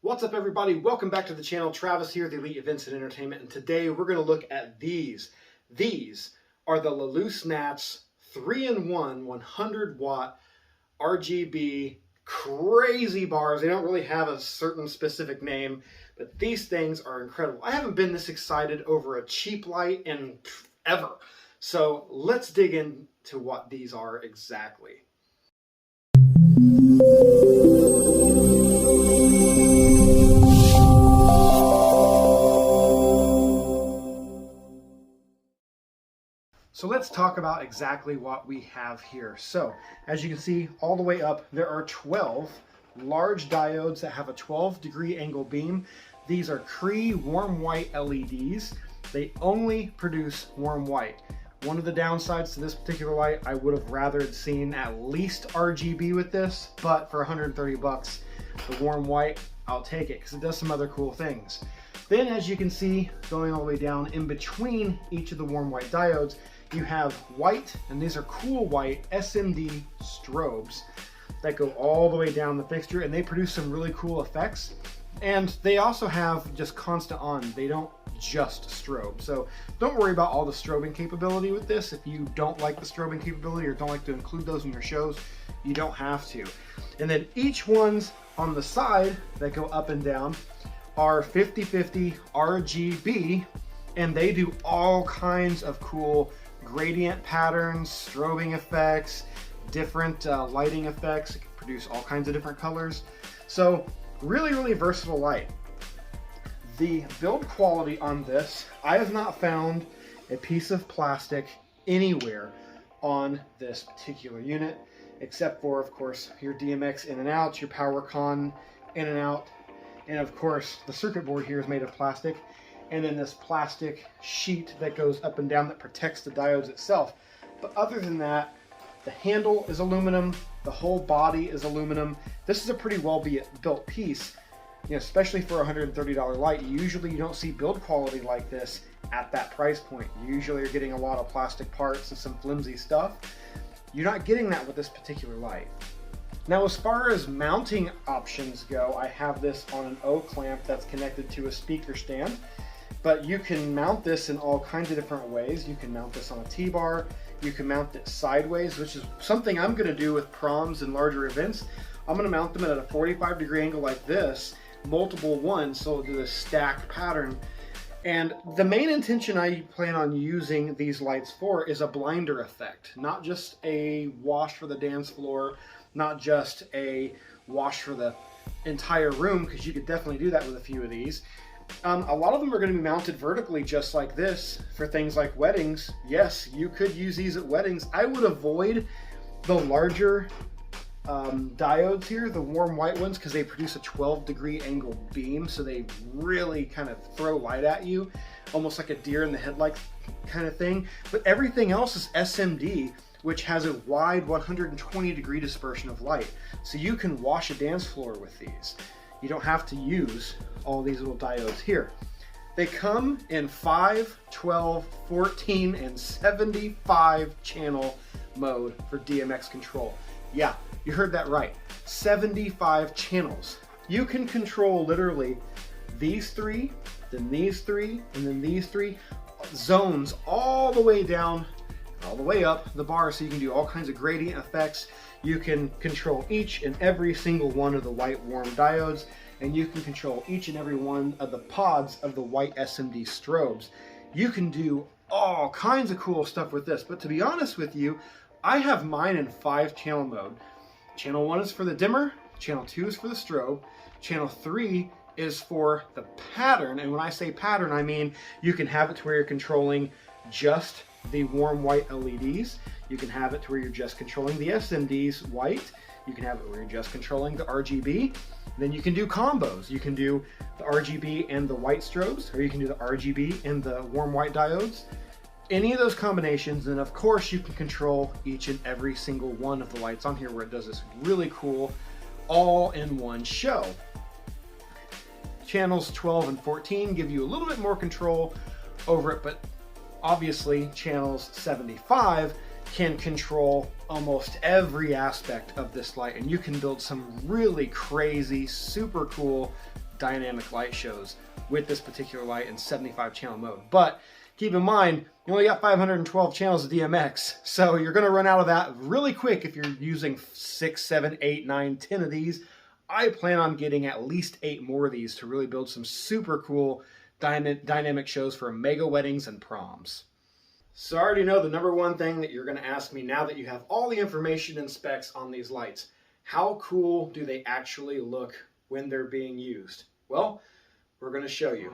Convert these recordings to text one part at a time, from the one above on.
What's up, everybody? Welcome back to the channel. Travis here, the Elite Events and Entertainment, and today we're going to look at these. These are the LaluceNatz 3-in-1 100-watt RGB crazy bars. They don't really have a certain specific name, but these things are incredible. I haven't been this excited over a cheap light in ever. So let's dig into what these are exactly. So let's talk about exactly what we have here. So as you can see all the way up, there are 12 large diodes that have a 12-degree angle beam. These are Cree warm white LEDs. They only produce warm white. One of the downsides to this particular light, I would have rather seen at least RGB with this, but for 130 bucks, the warm white, I'll take it because it does some other cool things. Then as you can see, going all the way down in between each of the warm white diodes, you have white, and these are cool white SMD strobes that go all the way down the fixture, and they produce some really cool effects. And they also have just constant on. They don't just strobe. So don't worry about all the strobing capability with this. If you don't like the strobing capability or don't like to include those in your shows, you don't have to. And then each one's on the side that go up and down are 50/50 RGB, and they do all kinds of cool gradient patterns, strobing effects, different lighting effects. It can produce all kinds of different colors. So really versatile light. The build quality on this, I have not found a piece of plastic anywhere on this particular unit, except for, of course, your DMX in and out, your PowerCon in and out, and of course the circuit board here is made of plastic, and then this plastic sheet that goes up and down that protects the diodes itself. But other than that, the handle is aluminum, the whole body is aluminum. This is a pretty well built piece, especially for a $130 light. Usually you don't see build quality like this at that price point. Usually you're getting a lot of plastic parts and some flimsy stuff. You're not getting that with this particular light. Now, as far as mounting options go, I have this on an O clamp that's connected to a speaker stand. But you can mount this in all kinds of different ways. You can mount this on a T-bar. You can mount it sideways, which is something I'm going to do with proms and larger events. I'm going to mount them at a 45-degree angle like this, multiple ones, so it'll do a stacked pattern. And the main intention I plan on using these lights for is a blinder effect, not just a wash for the dance floor, not just a wash for the entire room, because you could definitely do that with a few of these. A lot of them are going to be mounted vertically just like this for things like weddings. Yes, you could use these at weddings. I would avoid the larger diodes here, the warm white ones, because they produce a 12-degree angle beam, so they really kind of throw light at you, almost like a deer in the headlight kind of thing. But everything else is SMD, which has a wide 120-degree dispersion of light. So you can wash a dance floor with these. You don't have to use all these little diodes here. They come in 5, 12, 14, and 75 channel mode for DMX control. Yeah, you heard that right. 75 channels. You can control literally these three, then these three, and then these three zones all the way down, all the way up the bar, so you can do all kinds of gradient effects. You can control each and every single one of the white warm diodes, and you can control each and every one of the pods of the white SMD strobes. You can do all kinds of cool stuff with this, but to be honest with you, I have mine in 5-channel mode. Channel 1 is for the dimmer, channel 2 is for the strobe, channel 3 is for the pattern, and when I say pattern, I mean you can have it to where you're controlling just the warm white LEDs. You can have it to where you're just controlling the SMDs white. You can have it where you're just controlling the RGB. Then you can do combos. You can do the RGB and the white strobes, or you can do the RGB and the warm white diodes. Any of those combinations, and of course you can control each and every single one of the lights on here, where it does this really cool all-in-one show. Channels 12 and 14 give you a little bit more control over it, but obviously channels 75 can control almost every aspect of this light, and you can build some really crazy, super cool dynamic light shows with this particular light in 75 channel mode. But keep in mind, you only got 512 channels of DMX, so you're going to run out of that really quick if you're using 6, 7, 8, 9, 10 of these. I plan on getting at least 8 more of these to really build some super cool dynamic shows for mega weddings and proms. So I already know the number one thing that you're going to ask me now that you have all the information and specs on these lights. How cool do they actually look when they're being used? Well, we're going to show you.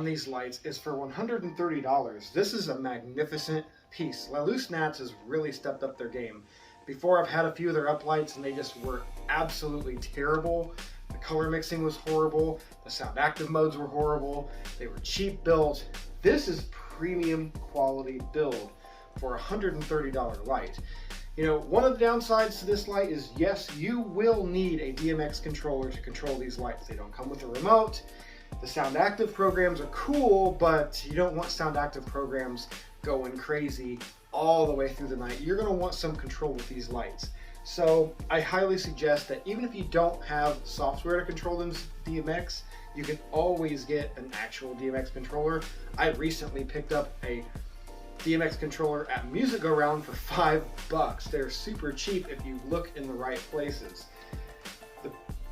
These lights is for $130. This is a magnificent piece. LaluceNatz has really stepped up their game. Before, I've had a few of their uplights and they just were absolutely terrible. The color mixing was horrible. The sound active modes were horrible. They were cheap built. This is premium quality build for a $130 light. You know, one of the downsides to this light is, yes, you will need a DMX controller to control these lights. They don't come with a remote. The sound active programs are cool, but you don't want sound active programs going crazy all the way through the night. You're going to want some control with these lights. So I highly suggest that even if you don't have software to control them DMX, you can always get an actual DMX controller. I recently picked up a DMX controller at Music Go Round for $5. They're super cheap if you look in the right places.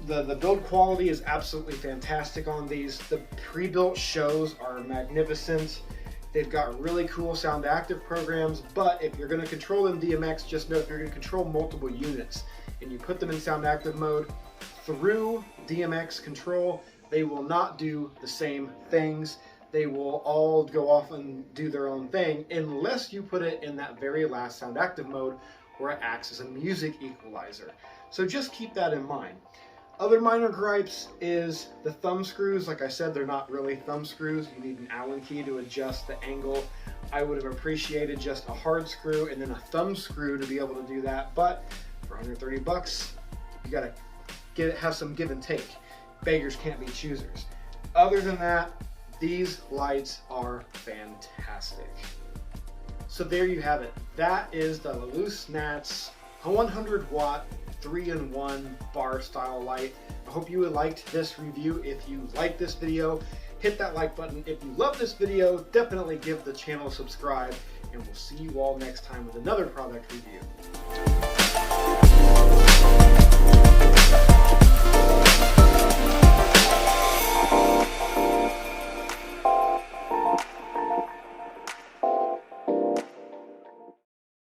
The build quality is absolutely fantastic on these. The pre-built shows are magnificent. They've got really cool sound active programs, but if you're going to control them DMX, just know if you're going to control multiple units and you put them in sound active mode through DMX control, they will not do the same things. They will all go off and do their own thing unless you put it in that very last sound active mode where it acts as a music equalizer. So just keep that in mind. Other minor gripes is the thumb screws. Like I said, they're not really thumb screws. You need an Allen key to adjust the angle. I would have appreciated just a hard screw and then a thumb screw to be able to do that. But for $130, you gotta have some give and take. Beggars can't be choosers. Other than that, these lights are fantastic. So there you have it. That is the LaluceNatz 100 watt 3-in-1 bar style light. I hope you liked this review. If you liked this video, hit that like button. If you love this video, definitely give the channel a subscribe, and we'll see you all next time with another product review.